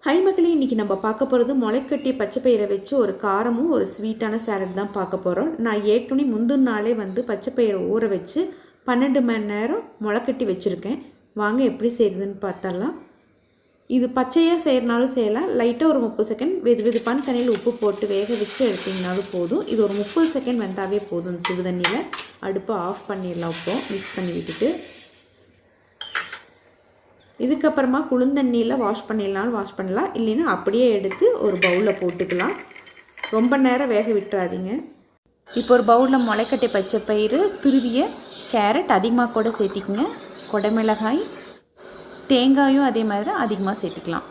High மக்களே, இன்றைக்கி நம்ம பார்க்க போகிறது முளைக்கட்டிய பச்சை பயிரை வச்சு ஒரு காரமும் ஒரு ஸ்வீட்டான சாலட் தான் பார்க்க போகிறோம். நான் ஏற்கனவே முந்தின நாளே பச்சை பயிரை ஊற வச்சு 12 மணி நேரம் முளைக்கட்டி வச்சுருக்கேன். வாங்க எப்படி செய்கிறதுன்னு பார்த்தரலாம். இது பச்சையாக செய்கிறனாலும் செய்யலாம். லைட்டாக ஒரு 30 செகண்ட் வெதுவெதுப்பான தண்ணியில் உப்பு போட்டு வேக வச்சு எடுத்திங்கனாலும் போதும். இது ஒரு 30 செகண்ட் வெந்தாவே போதும். சுடு தண்ணியில் அடுப்பை ஆஃப் பண்ணிடலாம். இப்போ மிக்ஸ் பண்ணி விட்டுட்டு இதுக்கப்புறமா குளிர்ந்தண்ணியில் வாஷ் பண்ணிடலாம். இல்லைன்னா அப்படியே எடுத்து ஒரு பவுலில் போட்டுக்கலாம். ரொம்ப நேரம் வேக விட்டுறாதீங்க. இப்போ ஒரு பவுலில் முளைக்கட்டை பச்சை பயிறு, துருவிய கேரட் அதிகமாக கூட சேர்த்திக்கங்க. கொடைமிளகாய், தேங்காயும் அதே மாதிரி தான் அதிகமாக சேர்த்துக்கலாம்.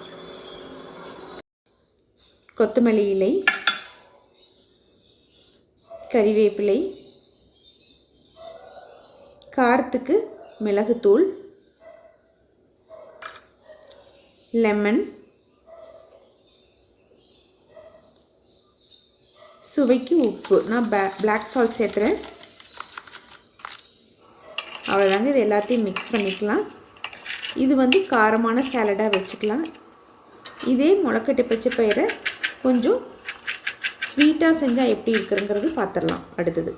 கொத்தமல்லி இலை, கறிவேப்பிலை, காரத்துக்கு மிளகுத்தூள், லெமன், சுவைக்கு உப்பு. நான் பிளாக் சால்ட் சேர்த்துறேன். அவ்வளோதாங்க. இது எல்லாத்தையும் மிக்ஸ் பண்ணிக்கலாம். இது காரமான சாலடாக வச்சுக்கலாம். இதே முளைக்கட்டை பச்சை பயிரை கொஞ்சம் ஸ்வீட்டாக செஞ்சால் எப்படி இருக்குங்கிறது பார்த்துடலாம். அடுத்தது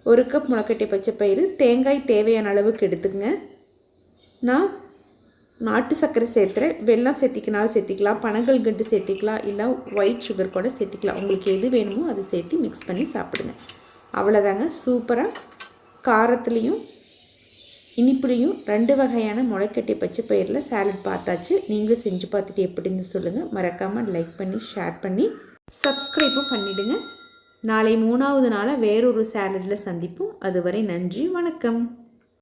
1 கப் முளைக்கட்டை பச்சை பயிறு, தேங்காய் தேவையான அளவுக்கு எடுத்துக்கங்க. நான் நாட்டு சர்க்கரை சேர்த்துறேன். வெல்லம் சேர்த்திக்கினாலும் சேர்த்திக்கலாம், பனங்கல்கண்டு சேர்த்திக்கலாம், இல்லை ஒயிட் சுகர் கூட சேர்த்திக்கலாம். உங்களுக்கு எது வேணுமோ அதை சேர்த்து மிக்ஸ் பண்ணி சாப்பிடுங்க. அவ்வளோதாங்க. சூப்பராக காரத்துலேயும் இனிப்புலேயும் 2 வகையான முளைக்கட்டை பச்சை பயிரில் சாலட் பார்த்தாச்சு. நீங்களும் செஞ்சு பார்த்துட்டு எப்படின்னு சொல்லுங்கள். மறக்காமல் லைக் பண்ணி ஷேர் பண்ணி சப்ஸ்கிரைப்பும் பண்ணிவிடுங்க. நாளை 3வது நாளாக வேறொரு சாலட்டில் சந்திப்போம். அதுவரை நன்றி, வணக்கம்.